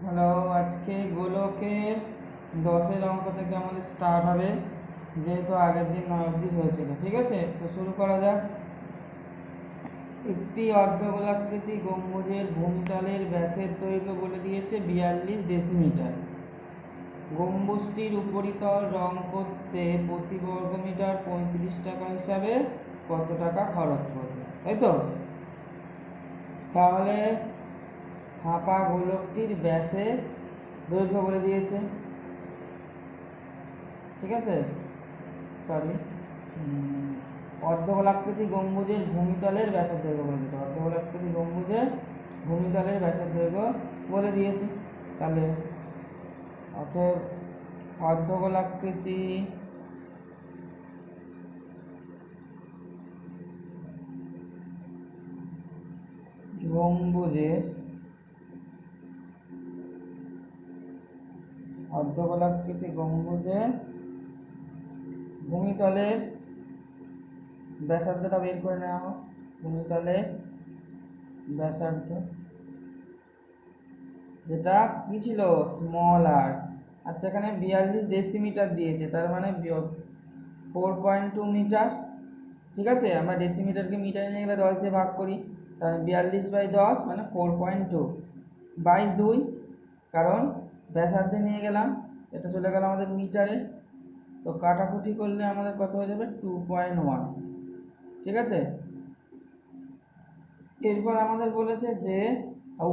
Hello, আজকে গোলকের 10-এর অঙ্ক থেকে আমাদের স্টার্ট হবে, যেহেতু আগের দিন 9 অবধি হয়েছিল। ঠিক আছে, তো শুরু করা যাক। একটি অর্ধগোলাকৃতি গম্বুজের ভূমিতলের ব্যাসের দৈর্ঘ্য বলে দিয়েছে 42 ডেসিমিটার। গম্বুজটির উপরিতল রং করতে প্রতি বর্গমিটার 35 টাকা হিসাবে কত টাকা খরচ পড়বে, তাই তো? তাহলে ফাঁপা গোলকটির ব্যাসের দৈর্ঘ্য বলে দিয়েছে। ঠিক আছে, সরি, অর্ধগোলাকৃতি গম্বুজের ভূমিতলের ব্যাসের দৈর্ঘ্য বলে দিয়েছে। অর্ধগোলাকৃতি গম্বুজের ভূমিতলের ব্যাসের দৈর্ঘ্য বলে দিয়েছে। তাহলে অতএব অর্ধগোলাকৃতি গম্বুজের ভূমিতলের ব্যাসার্ধটা বের করে নেওয়া হোক। ভূমিতলের ব্যাসার্ধ যেটা কি ছিল, স্মল আর। আচ্ছা, এখানে 42 ডেসিমিটার দিয়েছে, তার মানে 4.2 মিটার। ঠিক আছে, আমরা ডেসিমিটারকে মিটারে নিয়ে গেলে 10 দিয়ে ভাগ করি, তাহলে 42/10 মানে 4.2/2, কারণ ব্যাসার্ধে নিয়ে গেলাম, এটা চলে গেল আমাদের মিটারে, তো কাটাকুটি করলে আমাদের কত হয়ে যাবে, 2.1। ঠিক আছে, এরপর আমাদের বলেছে যে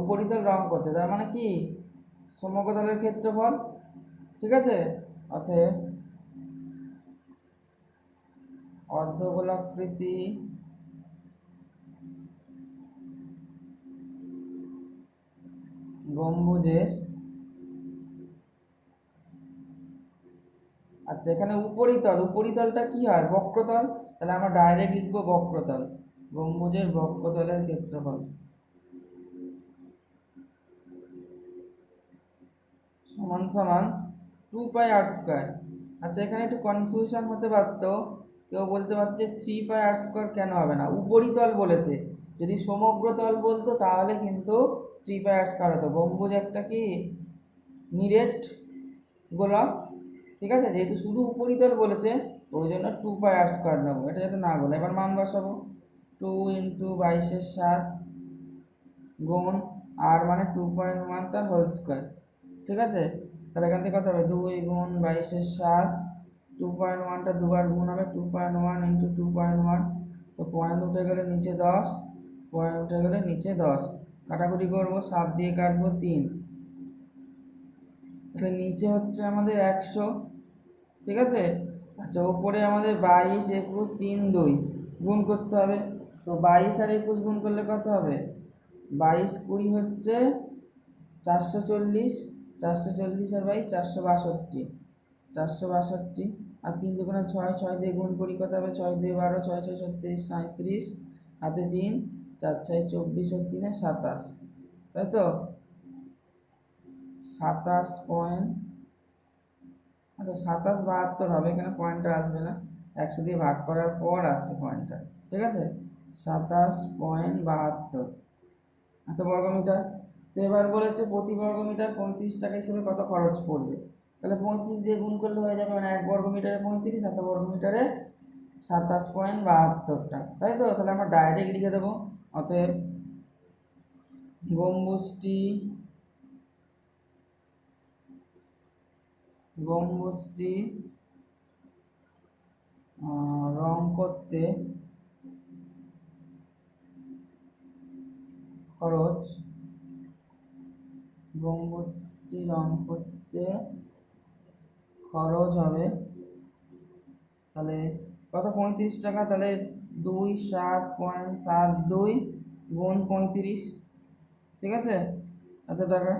উপরিতল রং করতে, তার মানে কি, সমগ্রতলের ক্ষেত্রফল। ঠিক আছে, অতএব অর্ধগোলাকৃতি গম্বুজের, আচ্ছা এখানে উপরিতলটা কি হয়, বক্রতল, তাহলে আমরা ডাইরেক্ট লিখবো বক্রতল। গম্বুজের বক্রতলের ক্ষেত্রফল সমান সমান 2πr²। আচ্ছা, এখানে একটু কনফিউশন হতে পারতো, কেউ বলতে পারতো যে 3πr² কেন হবে না, উপরিতল বলেছে। যদি সমগ্র তল বলতো তাহলে কিন্তু 3πr² হতো। গম্বুজ একটা কি নিরেট গোলক, ঠিক আছে, যেহেতু শুধু উপরিতল বলেছে ওই জন্য 2πr² নেবো, এটা যাতে না বলে। এবার মান বসাবো, 2 × 22/7 গুণ আর মানে 2.1 তার হোল স্কোয়ার। ঠিক আছে, তাহলে এখান থেকে কত হবে, 2 × 22/7, 2.1টা দুবার গুণ হবে, 2.1 × 2.1, তো পয়েন্ট উঠে গেলে নিচে 10, পয়েন্ট উঠে গেলে নিচে 10, কাটাকুটি করবো, 7 দিয়ে কাটবো 3, তাহলে নিচে হচ্ছে আমাদের 100। ঠিক আছে, আচ্ছা উপরে আমাদের 22, 21, 3, 2 গুণ করতে হবে, তো 22 আর 21 গুণ করলে কত হবে, 22 20 হচ্ছে 440, 440 আর 22 462, 462, আর 3 দুগুণে 6, 6 দিয়ে গুণ করি কত হবে, 6 2 12, 6 6 36, 37, হাতে 3, 4 6 24 আর 3 27, তাই তো 27 পয়েন্ট, আচ্ছা 27 72 হবে, এখানে পয়েন্টটা আসবে না, 100 দিয়ে ভাগ করার পর আসবে পয়েন্টটা। ঠিক আছে, 27.72 এত বর্গমিটার। তো এবার বলেছে প্রতি বর্গমিটার 35 টাকা হিসেবে কত খরচ পড়বে, তাহলে 35 দিয়ে গুণ করলে হয়ে যাবে, মানে 1 বর্গমিটারে 35, এত বর্গমিটারে 27.72টা, তাই তো? তাহলে আমরা ডাইরেক্ট লিখে দেবো, অতএব গম্বুজটি রং করতে খরচ, গম্বুজটি রং করতে খরচ হবে, তাহলে কত, 35 টাকা, তাহলে 27.72 গুণ 35, ঠিক আছে, এত টাকা।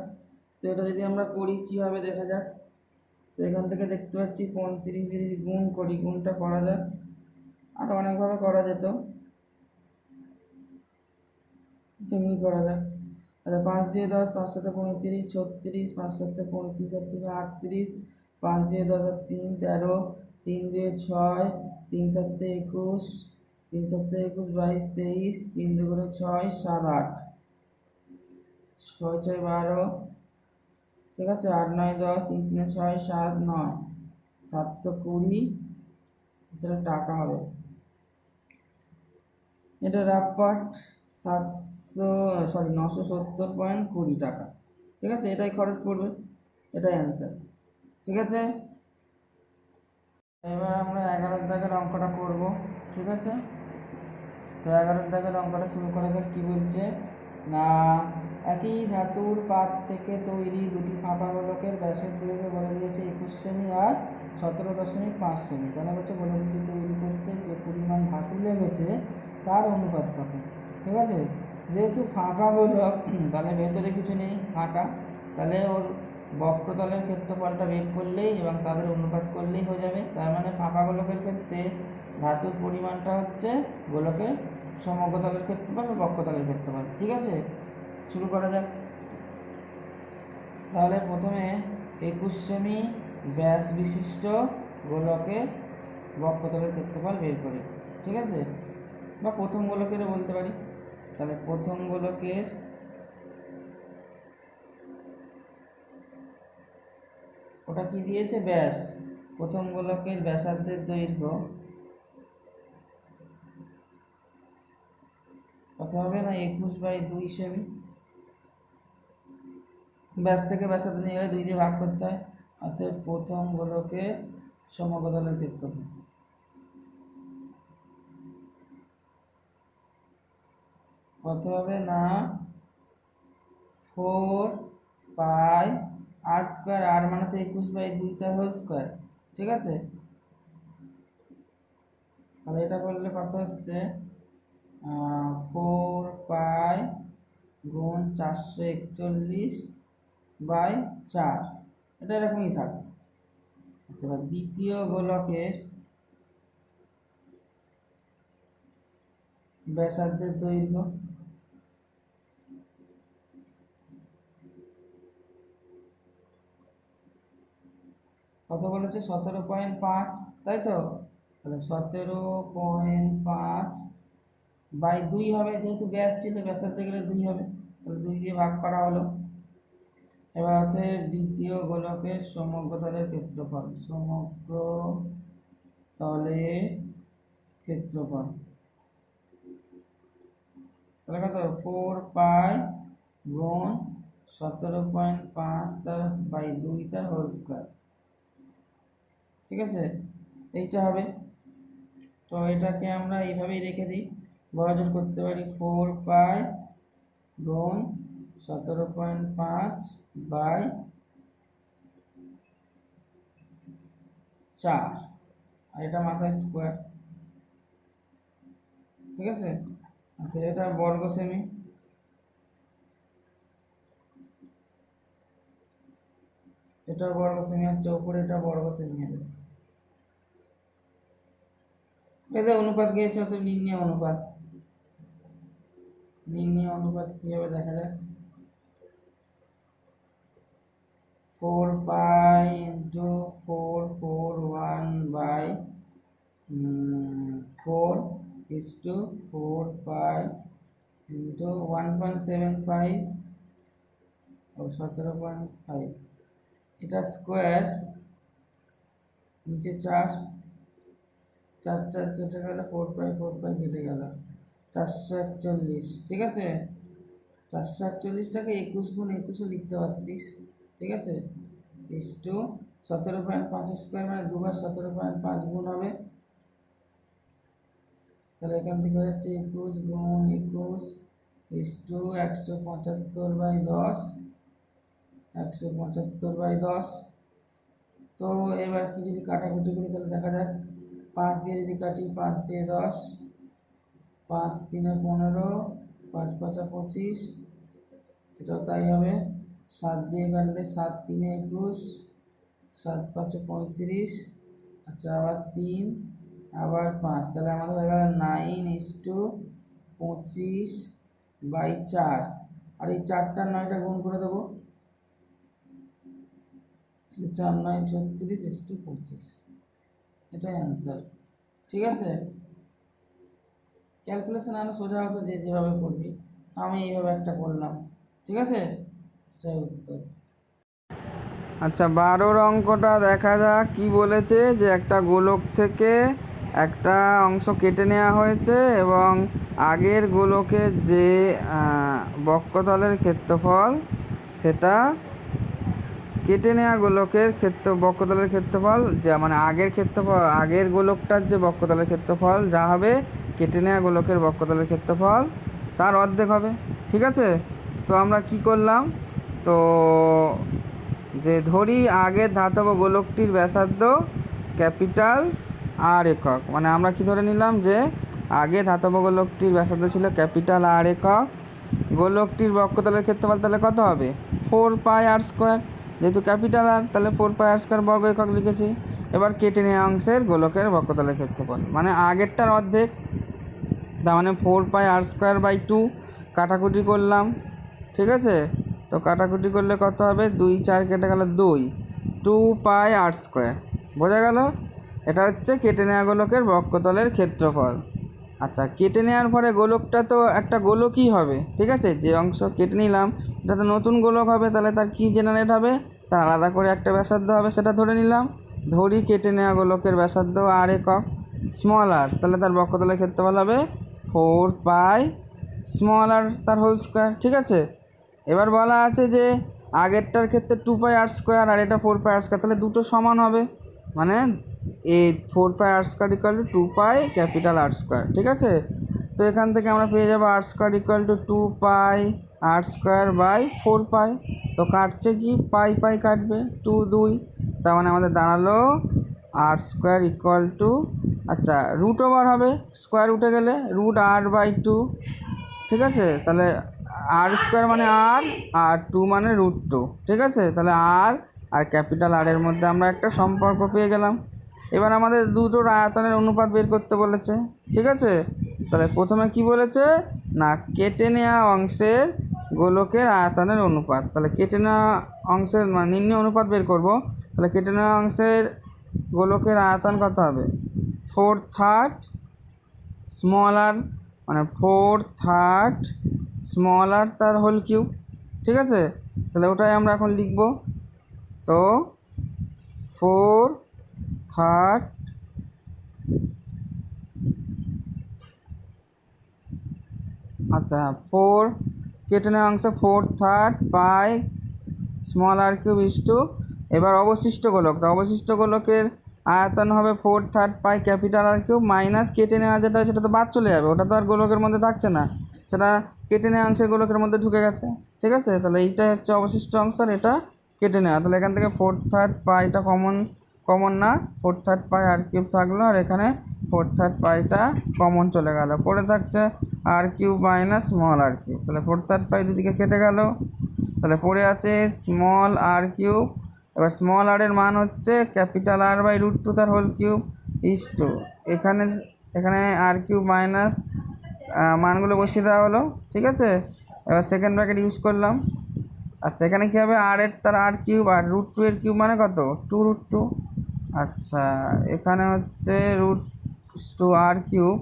তো এটা যদি আমরা করি কীভাবে দেখা যাক, তো এখান থেকে দেখতে পাচ্ছি 35 যদি গুণ করি, গুণটা করা যাক, আর অনেকভাবে করা যেত, যেমনি করা যাক। আচ্ছা 5 দিয়ে 10, 5 7 35, 36, 5 7 35 আর 3 38, 5 দিয়ে 10 আর 3 13, 3 দিয়ে 6, 3 7 21, 3 7 21 22 23, 3 2 6 7 8, 6 6 12, ঠিক আছে, 8 9 10, 3 3 6 7 9, 720 এটা টাকা হবে। এটা রাফ পার্ট 970.20 টাকা। ঠিক আছে, এটাই খরচ পড়বে, এটাই অ্যান্সার। ঠিক আছে, এবার আমরা 11 দাগের অঙ্কটা করব। ঠিক আছে, তো 11 দাগের অঙ্কটা শুরু করা যাক। কী বলছে না, একই ধাতুর পাত থেকে তৈরি দুটি ফাঁপা গোলকের ব্যাসের দৈর্ঘ্য বলে দিয়েছে 21 সেমি আর 17.5 সেমি। তাহলে হচ্ছে গোলক দুটি তৈরি করতে যে পরিমাণ ধাতু লেগেছে তার অনুপাত কত। ঠিক আছে, যেহেতু ফাঁকা গোলক তাহলে ভেতরে কিছু নেই, ফাঁকা, তাহলে ওর বক্রতলের ক্ষেত্রফলটা বের করলেই এবং তাদের অনুপাত করলেই হয়ে যাবে। তার মানে ফাঁকা গোলকের ক্ষেত্রে ধাতুর পরিমাণটা হচ্ছে গোলকের সমগ্রতলের ক্ষেত্রফল বা বক্রতলের ক্ষেত্রফল। ঠিক আছে, শুরু করা যাক। তাহলে প্রথমে 21 সেমি ব্যাস বিশিষ্ট গোলকের বক্রতলের ক্ষেত্রফল বের করি। ঠিক আছে, বা প্রথম গোলকেরও বলতে পারি। তাহলে প্রথম গোলকের ওটা কি দিয়েছে, ব্যাস। প্রথম গোলকের ব্যাসার্ধের দৈর্ঘ্য কত হবে না, 21/2 সেমি। ব্যাস থেকে ব্যাসার্ধ নিয়ে গেলে 2 দিয়ে ভাগ করতে হয়, অর্থাৎ প্রথম গোলকের সমগ্রতলের ক্ষেত্রফল কত হবে না 4πr², আর মানে তো 21/2 তার হোল স্কোয়ার। ঠিক আছে, তাহলে এটা করলে কত হচ্ছে 4π গুণ 441/4, এটা এরকমই থাকবে। আচ্ছা, এবার দ্বিতীয় গোলকের ব্যাসার্ধের দৈর্ঘ্য কত বলেছে, 17.5, তাই তো? তাহলে 17.5/2 হবে, যেহেতু ব্যাস ছিল ব্যাসার্ধে গেলে 2 হবে, তাহলে 2 দিয়ে ভাগ করা হলো। এবার আছে দ্বিতীয় গোলকের সমগ্রতলের ক্ষেত্রফল, সমগ্রতলের ক্ষেত্রফল তাহলে কত, 4π গুণ 17.5 তার বাই 2 তার হোল স্কোয়ার। ঠিক আছে, এইটা হবে। তো এটাকে আমরা এইভাবেই রেখে দিই, বড়জোর করতে পারি 4π গুণ 17.5/4, আর এটা মাথায় স্কোয়ার। ঠিক আছে, আচ্ছা, এটা বর্গ সেমি, এটা বর্গ সেমি হচ্ছে, উপরে এটা বর্গ সেমি হবে। এদের অনুপাত গিয়েছে, তো নির্ণয় অনুপাত, নির্ণয় অনুপাত কি হবে দেখা যাক। 4π ইন্টু 441/4 is to 4π ইন্টু 1.75 ও 17.5, এটা স্কোয়ার, নিচে 4, 4 4 কেটে গেল, 4π কেটে গেল, 441। ঠিক আছে, 441টাকে 21 গুণ 21ও লিখতে পারতিস। ঠিক আছে, ইস টু 17.5² মানে 2 বার 17.5 গুণ হবে। তাহলে এখান থেকে হয়ে যাচ্ছে 21 গুণ 21 ইস টু 175/10, 175/10। তো এবার কি যদি কাটাকুটি করি তাহলে দেখা যাক, 5 দিয়ে যদি কাটি, 5 দিয়ে 10, 5 3 15, 5 5 25, এটাও তাই হবে। 7 দিয়ে কাটলে 7 3 21, 7 5 35, আচ্ছা আবার 3 আবার 5, তাহলে আমাদের হয়ে গেল 9:25/4, আর এই 4টা 9টা গুণ করে দেবো, 4 9 36:25, এটাই অ্যান্সার। ঠিক আছে, ক্যালকুলেশন আরও সোজা হতো যে যেভাবে করবি, আমি এইভাবে একটা করলাম। ঠিক আছে, এটাই উত্তর। আচ্ছা 12 অঙ্কটা দেখা যাক কি বলেছে, যে একটা গোলক থেকে একটা অংশ কেটে নেওয়া হয়েছে এবং আগের গোলকের যে বক্ষতলের ক্ষেত্রফল সেটা কেটে নেওয়া গোলকের বক্ষতলের ক্ষেত্রফল যা মানে আগের ক্ষেত্রফল, আগের গোলকটার যে বক্ষতলের ক্ষেত্রফল যা হবে কেটে নেওয়া গোলকের বক্ষতলের ক্ষেত্রফল তার অর্ধেক হবে। ঠিক আছে, তো আমরা কি করলাম, তো যে ধরি আগের ধাতব গোলকটির ব্যাসার্ধ ক্যাপিটাল আর একক, মানে আমরা কি ধরে নিলাম যে আগে ধাতব গোলকটির ব্যাসার্ধ ছিল ক্যাপিটাল আর একক, গোলকটির বক্ষতলের ক্ষেত্রফল তাহলে কত হবে 4πr², যেহেতু ক্যাপিটাল আর তাহলে 4πr² বর্গ একক লিখেছি। এবার কেটে নেওয়া অংশের গোলকের বক্ষতলের ক্ষেত্রফল মানে আগেরটার অর্ধেক, তার মানে 4πr²/2 কাটাকুটি করলাম। ঠিক আছে, তো কাটাকুটি করলে কত হবে, 2 4 কেটে গেল 2πr², বোঝা গেল। এটা হচ্ছে কেটে নেওয়া গোলকের বক্ষতলের ক্ষেত্রফল। আচ্ছা, কেটে নেওয়ার পরে গোলকটা তো একটা গোলকই হবে। ঠিক আছে, যে অংশ কেটে নিলাম সেটা তো নতুন গোলক হবে, তাহলে তার কি জেনারেট হবে, তার আলাদা করে একটা ব্যাসার্ধ হবে, সেটা ধরে নিলাম। ধরি কেটে নেওয়া গোলকের ব্যাসার্ধ আর একক স্মল আর, তাহলে তার বক্ষতলের ক্ষেত্রফল হবে 4πr তার হোল স্কোয়ার। ঠিক আছে, এবার বলা আছে যে আগেরটার ক্ষেত্রে 2πr² আর এটা 4πr², তাহলে দুটো সমান হবে, মানে এই 4πr² = 2π ক্যাপিটাল R²। ঠিক আছে, তো এখান থেকে আমরা পেয়ে যাবো R² = 2πr²/4π। তো কাটছে কি, পাই পাই কাটবে, 2 2, তার মানে আমাদের দাঁড়ালো R² = আচ্ছা রুট ওভার হবে, স্কোয়ার উঠে গেলে √r/2। ঠিক আছে, তাহলে R² মানে আর, আর 2 মানে √2। ঠিক আছে, তাহলে আর ক্যাপিটাল আর এর মধ্যে আমরা একটা সম্পর্ক পেয়ে গেলাম। এবার আমাদের দুটোর আয়তনের অনুপাত বের করতে বলেছে। ঠিক আছে, তাহলে প্রথমে কি বলেছে না, কেটে নেওয়া অংশের গোলকের আয়তনের অনুপাত। তাহলে কেটে নেওয়া অংশের মানে নির্ণয় অনুপাত বের করব। তাহলে কেটে নেওয়া অংশের গোলকের আয়তন কত হবে, 4/3 স্মল আর, মানে 4/3 স্মল আর তার হোল কিউব। ঠিক আছে, তাহলে ওটাই আমরা এখন লিখব। তো 4/3 আচ্ছা 4 কেটে নেওয়া অংশ 4/3 pi small R cube is to, এবার অবশিষ্ট গোলক, তো অবশিষ্ট গোলকের আয়তন হবে 4/3 pi capital R cube minus কেটে নেওয়া যেটা সেটা তো বাদ চলে যাবে, ওটা তো আর গোলকের মধ্যে থাকছে না, সেটা কেটে নেওয়া অংশের গোলকের মধ্যে ঢুকে গেছে। ঠিক আছে, তাহলে এইটাই হচ্ছে অবশিষ্ট অংশ আর এটা কেটে নেওয়া। তাহলে এখান থেকে 4/3 পাইটা কমন না, 4/3 পাই আর কিউব থাকলো, আর এখানে 4/3 পাইটা কমন চলে গেল, পড়ে থাকছে আর cube minus small R cube. তাহলে 4/3 পাই দুদিকে কেটে গেল, তাহলে পড়ে আছে স্মল আর কিউব। এবার স্মল আর এর মান হচ্ছে ক্যাপিটাল R/√2 তার হোল কিউব ইস্টু, এখানে আর কিউব মাইনাস মানগুলো বসিয়ে দেওয়া হলো। ঠিক আছে, এবার সেকেন্ড ব্র্যাকেট ইউজ করলাম। আচ্ছা, এখানে কী হবে, আর এর তার আর কিউব আর √2 এর কিউব মানে কত 2√2। আচ্ছা, এখানে হচ্ছে √2 আর কিউব।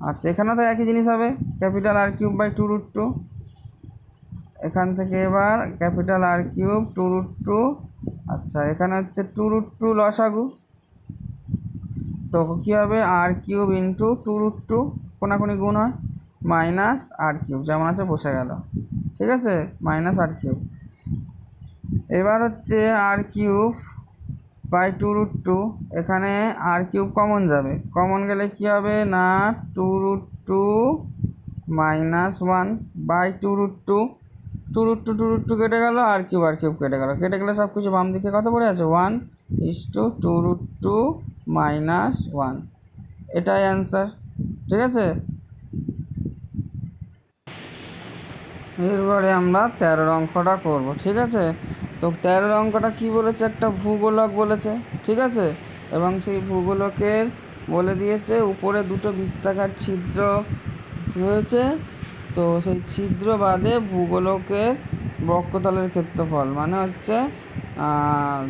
আচ্ছা, এখানেও তো একই জিনিস হবে, ক্যাপিটাল R³/2√2। এখান থেকে এবার ক্যাপিটাল R³ 2√2। আচ্ছা, এখানে হচ্ছে 2√2 লসাগু, তো কী হবে R³ × 2√2, কোনাকুনি গুণ হয়, মাইনাস R³ যেমন আছে বসে গেল। ঠিক আছে, মাইনাস R³। এবার হচ্ছে R³/2√2, এখানে R³ কমন যাবে, কমন গেলে কী হবে না 2√2 মাইনাস 1/2√2, 2√2 কেটে গেল, R³ কেটে গেল, কেটে গেলে সব কিছু বাম দিকে কত পড়ে আছে 1:2√2 মাইনাস 1, এটাই অ্যান্সার। ঠিক আছে, এরপরে আমরা 13 অঙ্কটা করব। ঠিক আছে, তো 13 অঙ্কটা কী বলেছে, একটা ভূগোলক বলেছে। ঠিক আছে, এবং সেই ভূগোলকের বলে দিয়েছে উপরে দুটো বৃত্তাকার ছিদ্র রয়েছে, তো সেই ছিদ্র বাদে ভূগোলকের বক্ষতলের ক্ষেত্রফল মানে হচ্ছে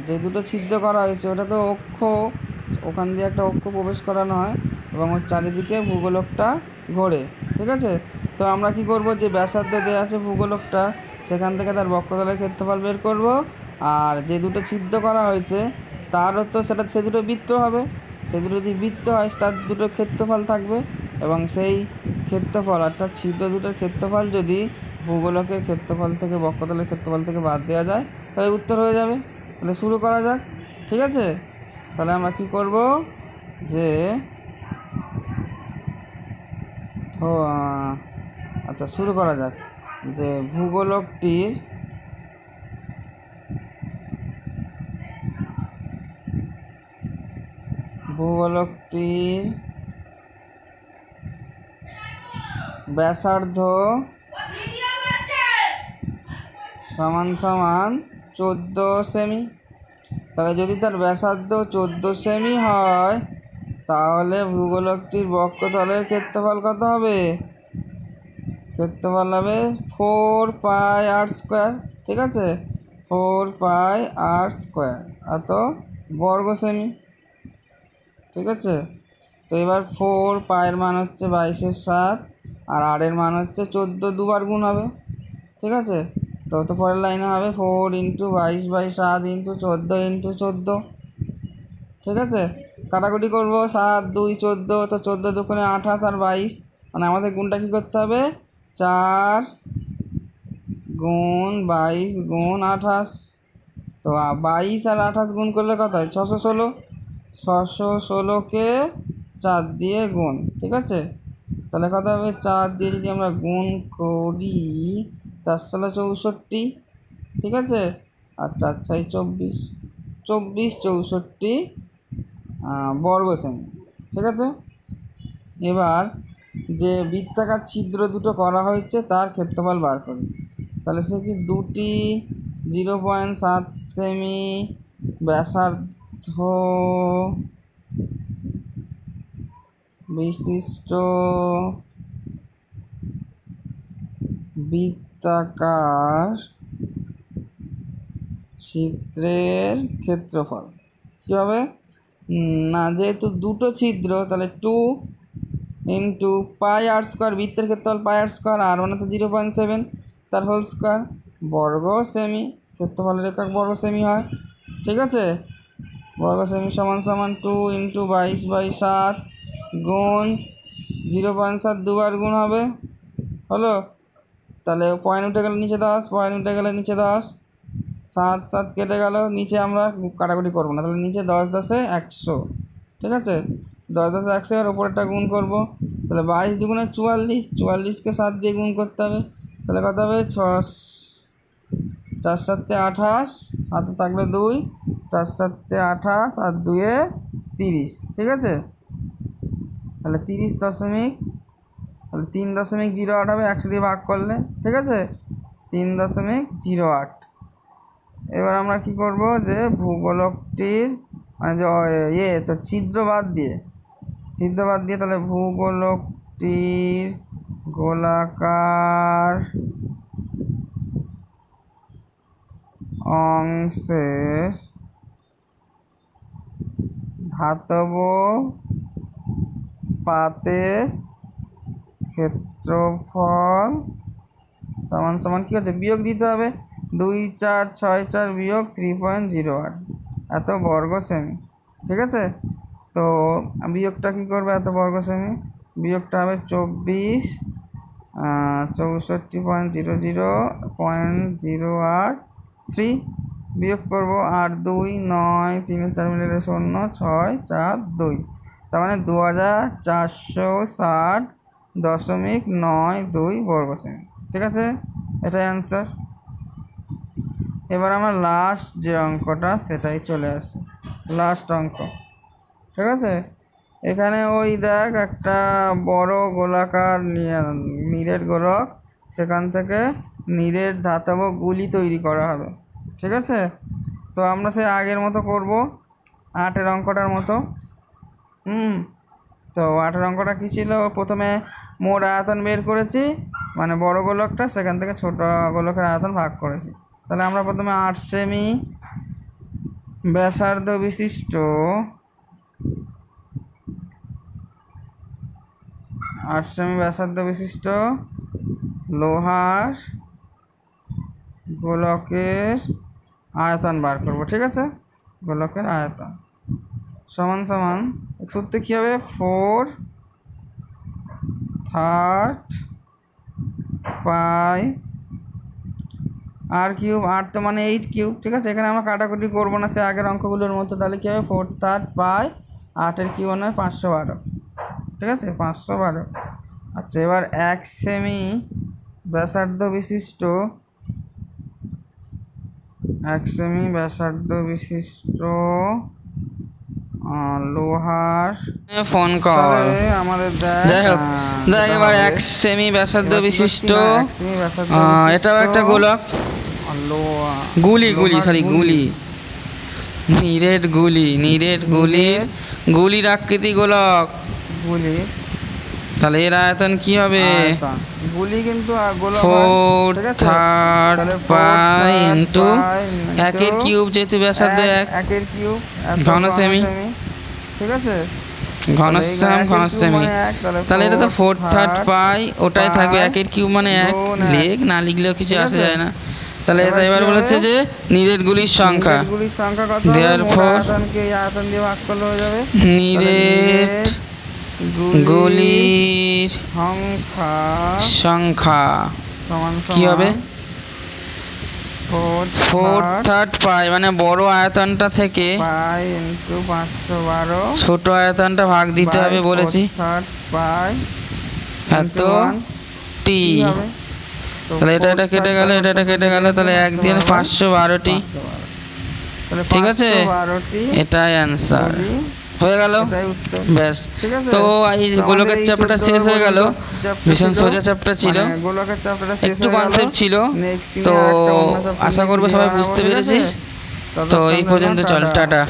যে দুটো ছিদ্র করা হয়েছে ওটা তো অক্ষ, ওখান দিয়ে একটা অক্ষ প্রবেশ করানো হয় এবং ওর চারিদিকে ভূগোলকটা ঘোরে। ঠিক আছে, তো আমরা কি করব, যে ব্যাসার্ধ দেওয়া আছে ভূগোলকটা সেখান থেকে তার বক্ষতলের ক্ষেত্রফল বের করব আর যে দুটো ছিদ্র করা হয়েছে তারও তো সে দুটো বৃত্ত হবে। সে দুটো যদি বৃত্ত হয় তার দুটো ক্ষেত্রফল থাকবে, এবং সেই ক্ষেত্রফল অর্থাৎ ছিদ্র দুটোর ক্ষেত্রফল যদি ভূগোলকের ক্ষেত্রফল থেকে বক্রতলের ক্ষেত্রফল থেকে বাদ দেওয়া যায় তাহলে উত্তর হয়ে যাবে। তাহলে শুরু করা যাক, ঠিক আছে? তাহলে আমরা কি করব যে আচ্ছা শুরু করা যাক যে ভূগোলকটির ব্যাসার্ধ সমান সমান 14 সেমি। তাহলে যদি তার ব্যাসার্ধ 14 সেমি হয় তাহলে ভূগোলকটির বক্ষতলের ক্ষেত্রফল কত হবে? ক্ষেত্রফল হবে 4πr², ঠিক আছে? 4πr², এত বর্গ সেমি, ঠিক আছে? তো এবার 4 মান হচ্ছে 22/7 আর r মান হচ্ছে 14, দুবার গুণ হবে, ঠিক আছে? তো পরের লাইনে হবে 4 × 22/7 × 14 × 14, ঠিক আছে? কাটাকুটি করবো, 7 2 14, তো 14 দুগুণে 28 আর 22, মানে আমাদের গুণটা কী করতে হবে? 4 × 22 × 28, তো 22 আর 28 গুণ করলে কত হয়? 616। 616কে 4 দিয়ে গুণ, ঠিক আছে? তাহলে কত হবে? 4 দিয়ে যদি আমরা গুণ করি 4 × 64, ঠিক আছে? আর 4 × 24, 64 বর্গ সেমি, ঠিক আছে? এবার যে বৃত্তাকার ছিদ্র দুটো করা হয়েছে তার ক্ষেত্রফল বার করি। তাহলে সে কি দুটি 0.7 সেমি ব্যাসার্ধ বিশিষ্ট বৃত্তাকার ছিদ্রের ক্ষেত্রফল কী হবে? না, যেহেতু দুটো ছিদ্র তাহলে 2 × πr², বৃত্তের ক্ষেত্রফল πr², আর মানে তো 0.7 তার হোল স্কোয়ার, বর্গ সেমি, ক্ষেত্রফলের একক বর্গ সেমি হয়, ঠিক আছে? বর্গ সেমি সমান সমান 2 × 22/7 গুণ 0.7, দুবার গুণ হবে, হলো? তাহলে পয়েন্ট উঠে গেলে নিচে 10, পয়েন্ট উঠে গেলে নিচে 10, 7 7 কেটে গেল, নিচে আমরা কাটাকুটি করবো না, তাহলে নিচে 10 10 100, ঠিক আছে? 10 10 100 আর ওপরেরটা গুণ করবো, তাহলে 22 দুগুণে 44, 44কে 7 দিয়ে গুণ করতে হবে, তাহলে কত হবে? 6 4 7 28, হাতে থাকলে 2, 4 7 28 আর 2 30, ঠিক আছে? তাহলে 30 দশমিক, তাহলে 3.08 হবে 100 দিয়ে ভাগ করলে, ঠিক আছে? 3.08। এবার আমরা কি করব যে ভূগোলকটির মানে যে তো ছিদ্র বাদ দিয়ে তাহলে ভূগোলকটির গোলাকার অংশের ধাতব পাতের ক্ষেত্রফল সমান সমান কী হচ্ছে? বিয়োগ দিতে হবে, 2 4 6 4 বিয়োগ 3.08, এত বর্গ সেমি, ঠিক আছে? তো বিয়োগটা কী করবে? এত বর্গ সেমি বিয়োগটা হবে 24 64.00.083 বিয়োগ করবো, 8 2 9, 3 4 মিলে 0, 6 4 2, তার মানে 2460.92 বর্গ সেমি, ঠিক আছে? এটাই অ্যান্সার। এবার আমার লাস্ট যে অঙ্কটা সেটাই চলে আসে, লাস্ট অঙ্ক, ঠিক আছে? এখানে ওই দেখ একটা বড় গোলাকার নীরের গোলক, সেখান থেকে নীরের ধাতব গুলি তৈরি করা হবে, ঠিক আছে? তো আমরা সেই আগের মতো করব 8-এর অঙ্কটার মতো। তো 8-এর অঙ্কটা কী ছিল? প্রথমে মোট আয়তন বের করেছি, মানে বড় গোলকটা, সেখান থেকে ছোট গোলকের আয়তন ভাগ করেছি। তাহলে আমরা প্রথমে 8 সেমি ব্যাসার্ধ বিশিষ্ট লোহার গোলকের আয়তন বার করবো, ঠিক আছে? গোলকের আয়তন সমান সমান সূত্রে কী হবে, 4 পাই আর কিউব, আর তো মানে 8 কিউব, ঠিক আছে? এখানে আমরা কাটাকুটি করবো না সে আগের অঙ্কগুলোর মতো। তাহলে কী হবে, 4 পাই 8 কিউব মানে 512, ঠিক আছে? 512। আচ্ছা, এবার 1 সেমি ব্যাসার্ধ বিশিষ্ট 1 সেমি ব্যাসার্ধ বিশিষ্ট লোহার ফোন কল আমাদের দেখ এবার 1 সেমি ব্যাসার্ধ বিশিষ্ট, এটাও একটা গোলক, গুলি নিরেট গুলির আকৃতি গোলক, তাহলে এর আয়তন কি হবে, গুলি কিন্তু 4 পাই ইন্টু 1 এর কিউব, যেহেতু ব্যাসার্ধ 1 এর কিউব ঘন সেমি, ঠিক আছে? ঘন সেমি, তাহলে এটা তো 4 পাই, ওটাই থাকবে 1 এর কিউব মানে 1, লিখ না লিখলেও কিছু আসে যায় না। তাহলে এটা এবার বলেছে যে নিরেট গুলির সংখ্যা কত, therefore আয়তন দিয়ে ভাগ করলে হয়ে যাবে নিরেট গুলির সংখ্যা সমান কি হবে, 4 পাই মানে বড় আয়তনটা থেকে পাই ইন্টু 512 ছোট আয়তনটা ভাগ দিতে হবে বলেছি, 4 পাই এত টি। তাহলে এটা কেটে গেল, এটা কেটে গেল, তাহলে 1 দিয়ে 512টি, ঠিক আছে? এটাই অ্যান্সার হয়ে গেল, ব্যাস। তো এই গোলকের চ্যাপ্টারটা শেষ হয়ে গেল, ভীষণ সোজা চ্যাপ্টার ছিল, একটু কনসেপ্ট ছিল, তো আশা করবো সবাই বুঝতে পেরেছিস। তো এই পর্যন্ত চল, টাটা।